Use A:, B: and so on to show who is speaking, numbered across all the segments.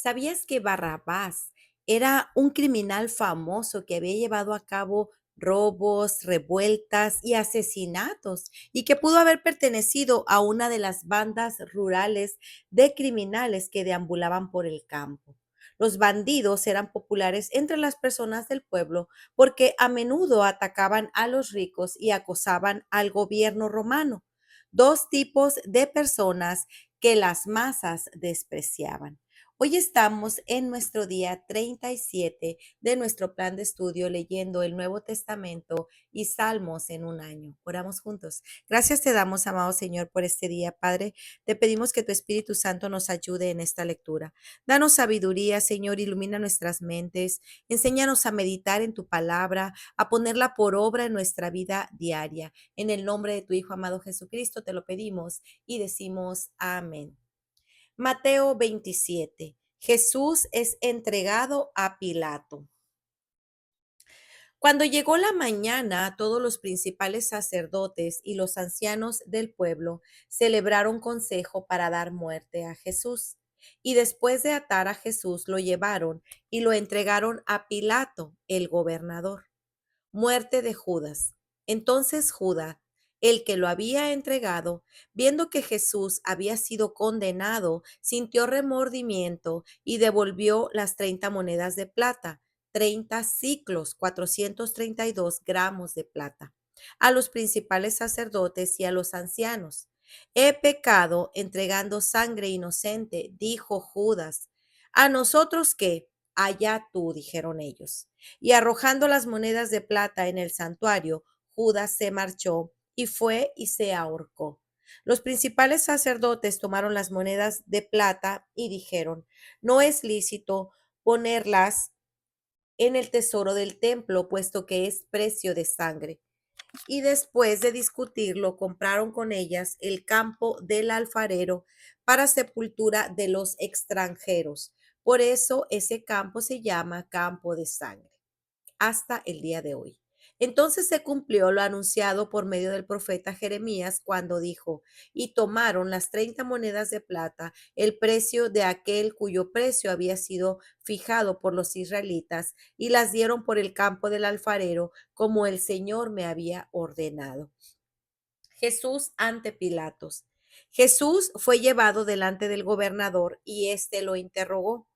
A: ¿Sabías que Barrabás era un criminal famoso que había llevado a cabo robos, revueltas y asesinatos y que pudo haber pertenecido a una de las bandas rurales de criminales que deambulaban por el campo? Los bandidos eran populares entre las personas del pueblo porque a menudo atacaban a los ricos y acosaban al gobierno romano, dos tipos de personas que las masas despreciaban. Hoy estamos en nuestro día 37 de nuestro plan de estudio leyendo el Nuevo Testamento y Salmos en un año. Oramos juntos. Gracias te damos, amado Señor, por este día, Padre. Te pedimos que tu Espíritu Santo nos ayude en esta lectura. Danos sabiduría, Señor, ilumina nuestras mentes. Enséñanos a meditar en tu palabra, a ponerla por obra en nuestra vida diaria. En el nombre de tu Hijo amado Jesucristo te lo pedimos y decimos amén. Mateo 27. Jesús es entregado a Pilato. Cuando llegó la mañana, todos los principales sacerdotes y los ancianos del pueblo celebraron consejo para dar muerte a Jesús. Y después de atar a Jesús, lo llevaron y lo entregaron a Pilato, el gobernador. Muerte de Judas. Entonces Judas, el que lo había entregado, viendo que Jesús había sido condenado, sintió remordimiento y devolvió las 30 monedas de plata, 30 siclos, 432 gramos de plata, a los principales sacerdotes y a los ancianos. He pecado entregando sangre inocente, dijo Judas. ¿A nosotros qué? Allá tú, dijeron ellos. Y arrojando las monedas de plata en el santuario, Judas se marchó y fue y se ahorcó. Los principales sacerdotes tomaron las monedas de plata y dijeron, no es lícito ponerlas en el tesoro del templo, puesto que es precio de sangre. Y después de discutirlo, compraron con ellas el campo del alfarero para sepultura de los extranjeros. Por eso ese campo se llama campo de sangre hasta el día de hoy. Entonces se cumplió lo anunciado por medio del profeta Jeremías cuando dijo, y tomaron las 30 monedas de plata, el precio de aquel cuyo precio había sido fijado por los israelitas, y las dieron por el campo del alfarero, como el Señor me había ordenado. Jesús ante Pilatos. Jesús fue llevado delante del gobernador y éste lo interrogó.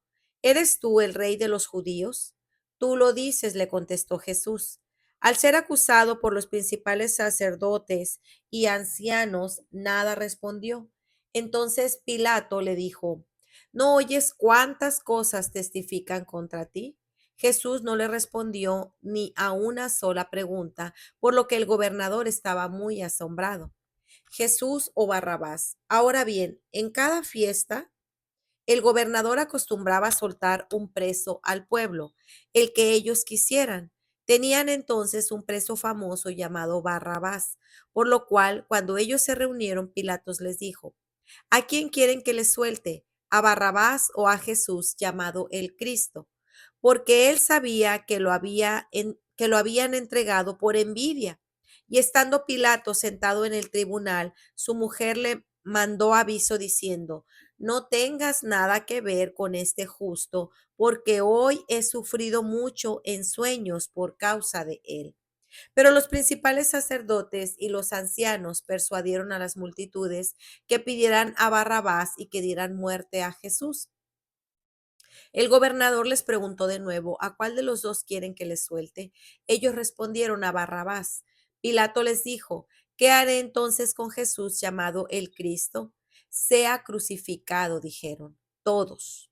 A: ¿Eres tú el rey de los judíos? Tú lo dices, le contestó Jesús. Al ser acusado por los principales sacerdotes y ancianos, nada respondió. Entonces Pilato le dijo, ¿no oyes cuántas cosas testifican contra ti? Jesús no le respondió ni a una sola pregunta, por lo que el gobernador estaba muy asombrado. Jesús o Barrabás. Ahora bien, en cada fiesta, el gobernador acostumbraba a soltar un preso al pueblo, el que ellos quisieran. Tenían entonces un preso famoso llamado Barrabás, por lo cual, cuando ellos se reunieron, Pilatos les dijo, ¿a quién quieren que les suelte? ¿A Barrabás o a Jesús llamado el Cristo? Porque él sabía que lo habían entregado por envidia. Y estando Pilato sentado en el tribunal, su mujer le mandó aviso diciendo, no tengas nada que ver con este justo, porque hoy he sufrido mucho en sueños por causa de él. Pero los principales sacerdotes y los ancianos persuadieron a las multitudes que pidieran a Barrabás y que dieran muerte a Jesús. El gobernador les preguntó de nuevo, ¿a cuál de los dos quieren que les suelte? Ellos respondieron a Barrabás. Pilato les dijo, ¿qué haré entonces con Jesús llamado el Cristo? Sea crucificado, dijeron todos.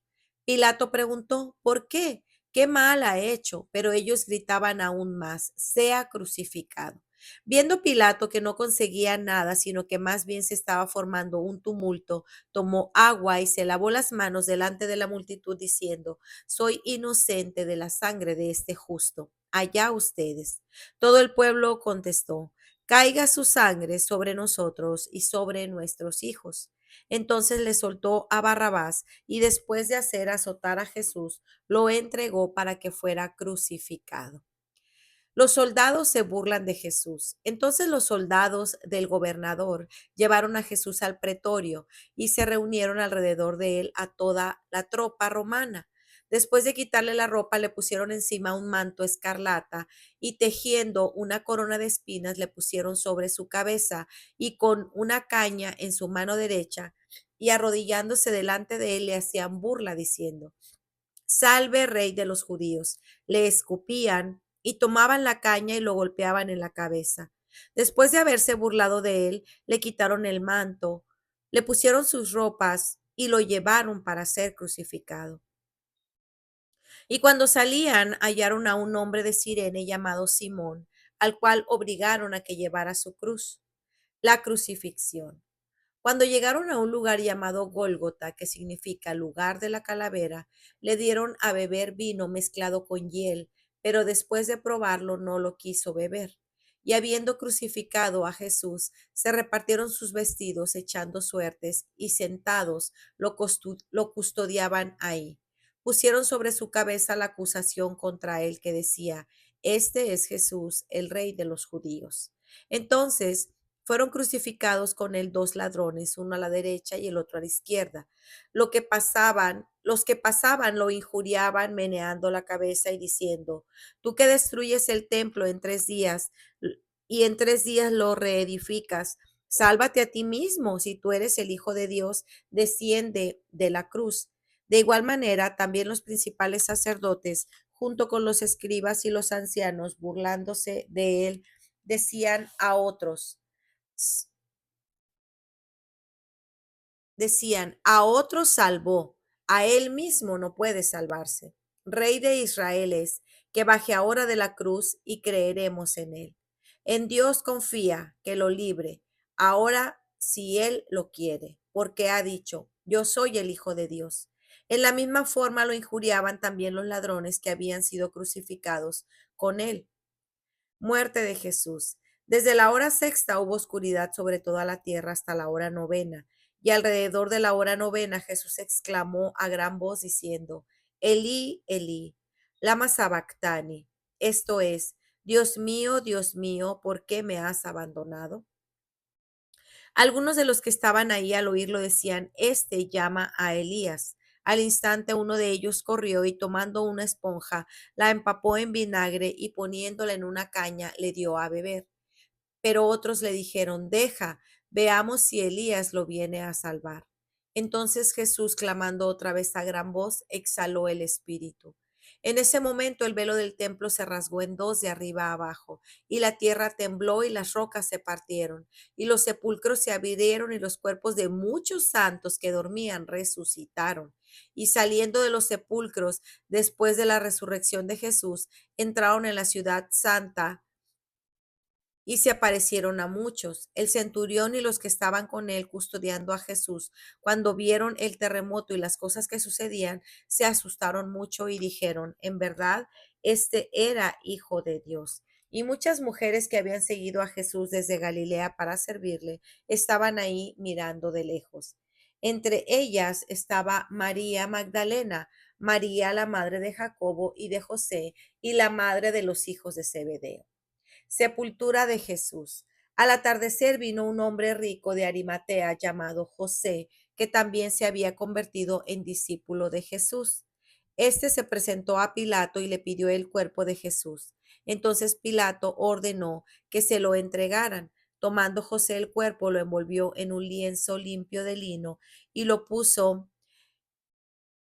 A: Pilato preguntó, ¿por qué? ¿Qué mal ha hecho? Pero ellos gritaban aún más, sea crucificado. Viendo Pilato que no conseguía nada, sino que más bien se estaba formando un tumulto, tomó agua y se lavó las manos delante de la multitud diciendo, soy inocente de la sangre de este justo. Allá ustedes. Todo el pueblo contestó, caiga su sangre sobre nosotros y sobre nuestros hijos. Entonces le soltó a Barrabás y después de hacer azotar a Jesús, lo entregó para que fuera crucificado. Los soldados se burlan de Jesús. Entonces los soldados del gobernador llevaron a Jesús al pretorio y se reunieron alrededor de él a toda la tropa romana. Después de quitarle la ropa, le pusieron encima un manto escarlata y tejiendo una corona de espinas le pusieron sobre su cabeza y con una caña en su mano derecha y arrodillándose delante de él le hacían burla diciendo: Salve, rey de los judíos. Le escupían y tomaban la caña y lo golpeaban en la cabeza. Después de haberse burlado de él, le quitaron el manto, le pusieron sus ropas y lo llevaron para ser crucificado. Y cuando salían, hallaron a un hombre de Cirene llamado Simón, al cual obligaron a que llevara su cruz. La crucifixión. Cuando llegaron a un lugar llamado Gólgota, que significa lugar de la calavera, le dieron a beber vino mezclado con hiel, pero después de probarlo no lo quiso beber. Y habiendo crucificado a Jesús, se repartieron sus vestidos echando suertes y sentados lo custodiaban ahí. Pusieron sobre su cabeza la acusación contra él que decía: Este es Jesús, el rey de los judíos. Entonces, fueron crucificados con él dos ladrones, uno a la derecha y el otro a la izquierda. Los que pasaban lo injuriaban, meneando la cabeza y diciendo: Tú que destruyes el templo en 3 días y en 3 días lo reedificas, sálvate a ti mismo. Si tú eres el Hijo de Dios, desciende de la cruz. De igual manera, también los principales sacerdotes, junto con los escribas y los ancianos, burlándose de él, decían a otros, a otro salvó, a él mismo no puede salvarse. Rey de Israel es, que baje ahora de la cruz y creeremos en él. En Dios confía, que lo libre, ahora si él lo quiere, porque ha dicho: Yo soy el Hijo de Dios. En la misma forma lo injuriaban también los ladrones que habían sido crucificados con él. Muerte de Jesús. Desde la hora sexta hubo oscuridad sobre toda la tierra hasta la hora novena. Y alrededor de la hora novena Jesús exclamó a gran voz diciendo: Elí, Elí, lama sabactani. Esto es: Dios mío, ¿por qué me has abandonado? Algunos de los que estaban ahí al oírlo decían: Este llama a Elías. Al instante uno de ellos corrió y tomando una esponja, la empapó en vinagre y poniéndola en una caña, le dio a beber. Pero otros le dijeron: Deja, veamos si Elías lo viene a salvar. Entonces Jesús, clamando otra vez a gran voz, exhaló el espíritu. En ese momento el velo del templo se rasgó en dos de arriba a abajo, y la tierra tembló y las rocas se partieron, y los sepulcros se abrieron y los cuerpos de muchos santos que dormían resucitaron. Y saliendo de los sepulcros, después de la resurrección de Jesús, entraron en la ciudad santa y se aparecieron a muchos. El centurión y los que estaban con él custodiando a Jesús, cuando vieron el terremoto y las cosas que sucedían, se asustaron mucho y dijeron: En verdad, este era hijo de Dios. Y muchas mujeres que habían seguido a Jesús desde Galilea para servirle, estaban ahí mirando de lejos. Entre ellas estaba María Magdalena, María la madre de Jacobo y de José, y la madre de los hijos de Zebedeo. Sepultura de Jesús. Al atardecer vino un hombre rico de Arimatea llamado José, que también se había convertido en discípulo de Jesús. Este se presentó a Pilato y le pidió el cuerpo de Jesús. Entonces Pilato ordenó que se lo entregaran. Tomando José el cuerpo, lo envolvió en un lienzo limpio de lino y lo puso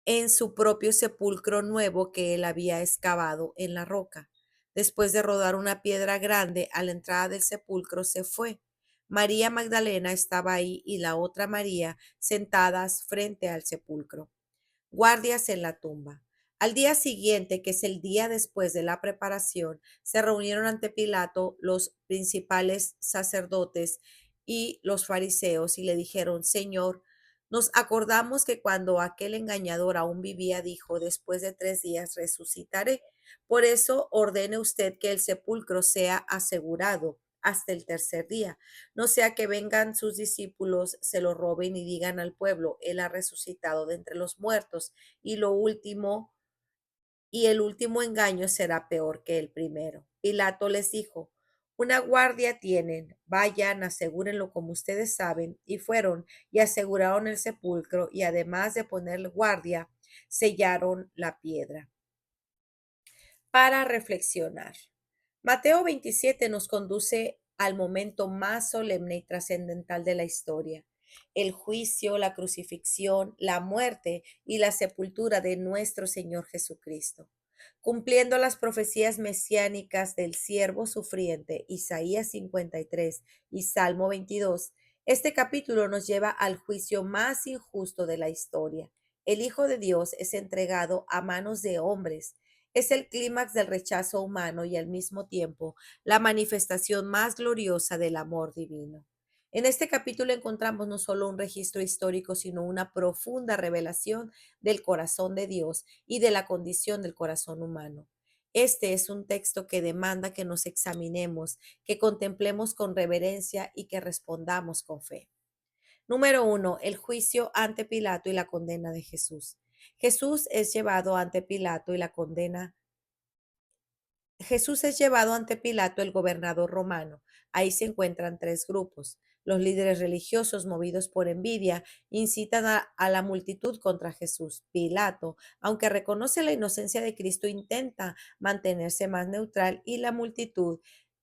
A: en su propio sepulcro nuevo que él había excavado en la roca. Después de rodar una piedra grande a la entrada del sepulcro, se fue. María Magdalena estaba ahí y la otra María sentadas frente al sepulcro. Guardias en la tumba. Al día siguiente, que es el día después de la preparación, se reunieron ante Pilato los principales sacerdotes y los fariseos y le dijeron: Señor, nos acordamos que cuando aquel engañador aún vivía, dijo: Después de 3 días resucitaré. Por eso ordene usted que el sepulcro sea asegurado hasta el tercer día, no sea que vengan sus discípulos, se lo roben y digan al pueblo: Él ha resucitado de entre los muertos, y lo último y el último engaño será peor que el primero. Pilato les dijo, una guardia tienen, vayan, asegúrenlo como ustedes saben, y fueron y aseguraron el sepulcro, y además de poner guardia, sellaron la piedra. Para reflexionar. Mateo 27 nos conduce al momento más solemne y trascendental de la historia, el juicio, la crucifixión, la muerte y la sepultura de nuestro Señor Jesucristo. Cumpliendo las profecías mesiánicas del siervo sufriente, Isaías 53 y Salmo 22, este capítulo nos lleva al juicio más injusto de la historia. El Hijo de Dios es entregado a manos de hombres. Es el clímax del rechazo humano y al mismo tiempo la manifestación más gloriosa del amor divino. En este capítulo encontramos no solo un registro histórico, sino una profunda revelación del corazón de Dios y de la condición del corazón humano. Este es un texto que demanda que nos examinemos, que contemplemos con reverencia y que respondamos con fe. Número uno, el juicio ante Pilato y la condena de Jesús. Jesús es llevado ante Pilato y la condena Jesús es llevado ante Pilato, el gobernador romano. Ahí se encuentran tres grupos. Los líderes religiosos, movidos por envidia, incitan a la multitud contra Jesús. Pilato, aunque reconoce la inocencia de Cristo, intenta mantenerse más neutral y la multitud,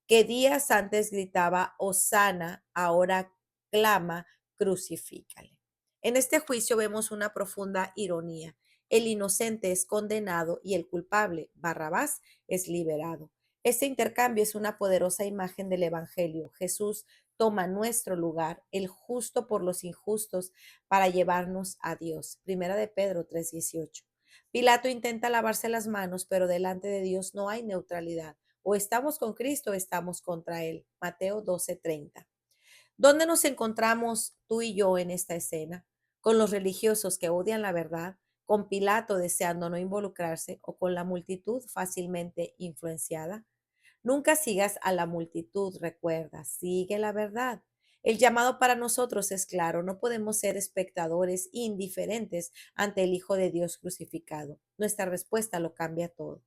A: que días antes gritaba Hosana, ahora clama, crucifícale. En este juicio vemos una profunda ironía. El inocente es condenado y el culpable, Barrabás, es liberado. Este intercambio es una poderosa imagen del Evangelio. Jesús toma nuestro lugar, el justo por los injustos, para llevarnos a Dios. Primera de Pedro 3:18. Pilato intenta lavarse las manos, pero delante de Dios no hay neutralidad. O estamos con Cristo o estamos contra Él. Mateo 12:30. ¿Dónde nos encontramos tú y yo en esta escena? ¿Con los religiosos que odian la verdad? ¿Con Pilato deseando no involucrarse o con la multitud fácilmente influenciada? Nunca sigas a la multitud, recuerda, sigue la verdad. El llamado para nosotros es claro, no podemos ser espectadores indiferentes ante el Hijo de Dios crucificado. Nuestra respuesta lo cambia todo.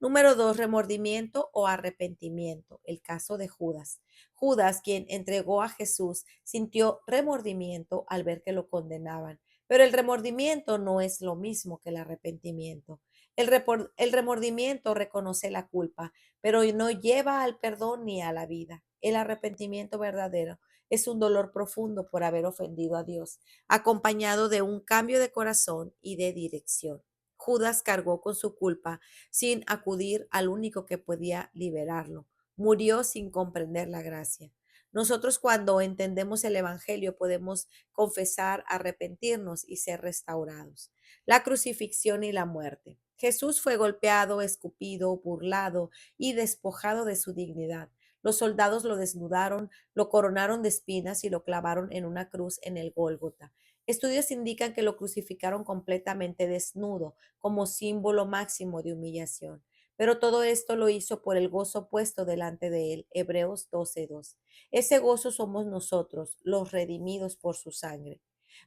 A: Número dos, remordimiento o arrepentimiento. El caso de Judas. Judas, quien entregó a Jesús, sintió remordimiento al ver que lo condenaban. Pero el remordimiento no es lo mismo que el arrepentimiento. El remordimiento reconoce la culpa, pero no lleva al perdón ni a la vida. El arrepentimiento verdadero es un dolor profundo por haber ofendido a Dios, acompañado de un cambio de corazón y de dirección. Judas cargó con su culpa sin acudir al único que podía liberarlo. Murió sin comprender la gracia. Nosotros cuando entendemos el Evangelio podemos confesar, arrepentirnos y ser restaurados. La crucifixión y la muerte. Jesús fue golpeado, escupido, burlado y despojado de su dignidad. Los soldados lo desnudaron, lo coronaron de espinas y lo clavaron en una cruz en el Gólgota. Estudios indican que lo crucificaron completamente desnudo, como símbolo máximo de humillación. Pero todo esto lo hizo por el gozo puesto delante de él. Hebreos 12:2. Ese gozo somos nosotros, los redimidos por su sangre.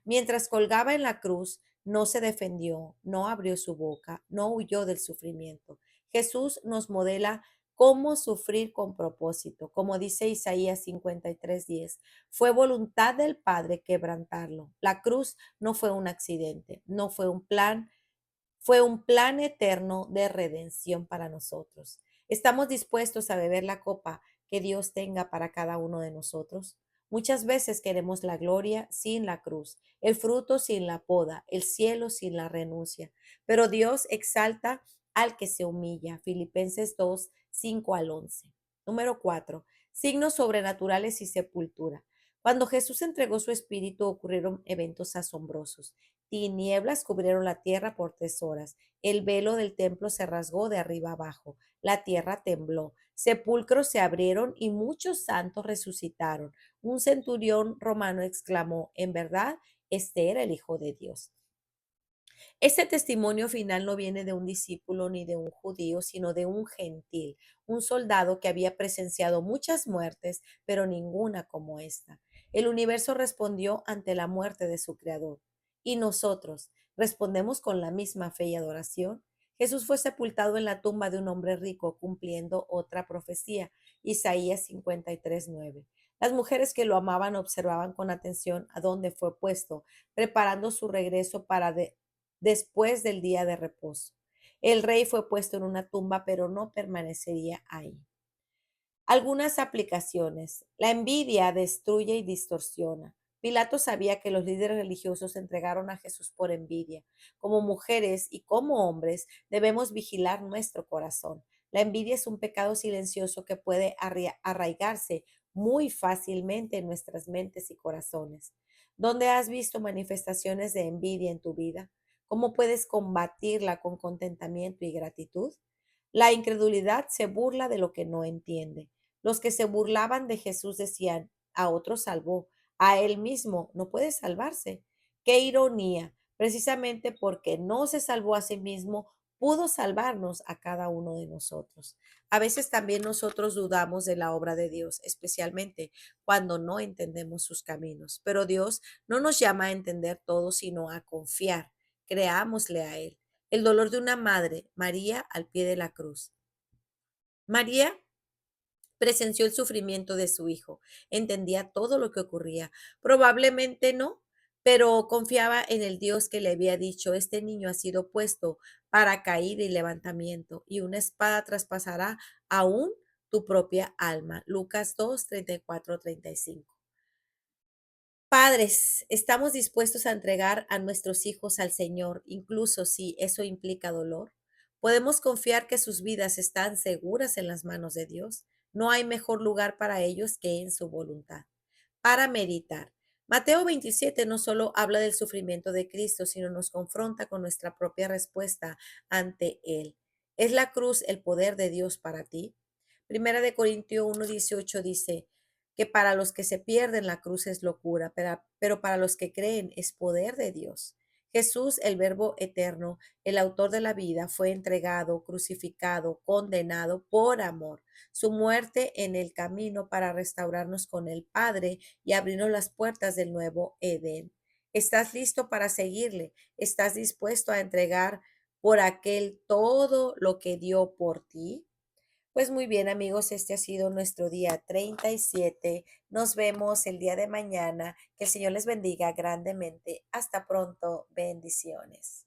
A: Mientras colgaba en la cruz, no se defendió, no abrió su boca, no huyó del sufrimiento. Jesús nos modela cómo sufrir con propósito. Como dice Isaías 53:10, fue voluntad del Padre quebrantarlo. La cruz no fue un accidente, no fue un plan, fue un plan eterno de redención para nosotros. ¿Estamos dispuestos a beber la copa que Dios tenga para cada uno de nosotros? Muchas veces queremos la gloria sin la cruz, el fruto sin la poda, el cielo sin la renuncia. Pero Dios exalta al que se humilla. Filipenses 2:5 al 11. Número 4. Signos sobrenaturales y sepultura. Cuando Jesús entregó su espíritu ocurrieron eventos asombrosos. Tinieblas cubrieron la tierra por 3 horas. El velo del templo se rasgó de arriba abajo. La tierra tembló. Sepulcros se abrieron y muchos santos resucitaron. Un centurión romano exclamó, en verdad, este era el Hijo de Dios. Este testimonio final no viene de un discípulo ni de un judío, sino de un gentil, un soldado que había presenciado muchas muertes, pero ninguna como esta. El universo respondió ante la muerte de su creador. ¿Y nosotros respondemos con la misma fe y adoración? Jesús fue sepultado en la tumba de un hombre rico, cumpliendo otra profecía, Isaías 53:9. Las mujeres que lo amaban observaban con atención a dónde fue puesto, preparando su regreso para después del día de reposo. El rey fue puesto en una tumba, pero no permanecería ahí. Algunas aplicaciones. La envidia destruye y distorsiona. Pilato sabía que los líderes religiosos entregaron a Jesús por envidia. Como mujeres y como hombres debemos vigilar nuestro corazón. La envidia es un pecado silencioso que puede arraigarse muy fácilmente en nuestras mentes y corazones. ¿Dónde has visto manifestaciones de envidia en tu vida? ¿Cómo puedes combatirla con contentamiento y gratitud? La incredulidad se burla de lo que no entiende. Los que se burlaban de Jesús decían, a otro salvó, a él mismo no puede salvarse. Qué ironía, precisamente porque no se salvó a sí mismo, pudo salvarnos a cada uno de nosotros. A veces también nosotros dudamos de la obra de Dios, especialmente cuando no entendemos sus caminos. Pero Dios no nos llama a entender todo, sino a confiar. Creámosle a Él. El dolor de una madre, María al pie de la cruz. María presenció el sufrimiento de su hijo, entendía todo lo que ocurría. Probablemente no, pero confiaba en el Dios que le había dicho, este niño ha sido puesto para caída y levantamiento, y una espada traspasará aún tu propia alma. Lucas 2, 34, 35. Padres, estamos dispuestos a entregar a nuestros hijos al Señor, incluso si eso implica dolor. Podemos confiar que sus vidas están seguras en las manos de Dios. No hay mejor lugar para ellos que en su voluntad. Para meditar. Mateo 27 no solo habla del sufrimiento de Cristo, sino nos confronta con nuestra propia respuesta ante Él. ¿Es la cruz el poder de Dios para ti? Primera de Corintios 1:18 dice que para los que se pierden la cruz es locura, pero para los que creen es poder de Dios. Jesús, el Verbo eterno, el autor de la vida, fue entregado, crucificado, condenado por amor. Su muerte en el camino para restaurarnos con el Padre y abrirnos las puertas del nuevo Edén. ¿Estás listo para seguirle? ¿Estás dispuesto a entregar por aquel todo lo que dio por ti? Pues muy bien, amigos, este ha sido nuestro día 37. Nos vemos el día de mañana. Que el Señor les bendiga grandemente. Hasta pronto. Bendiciones.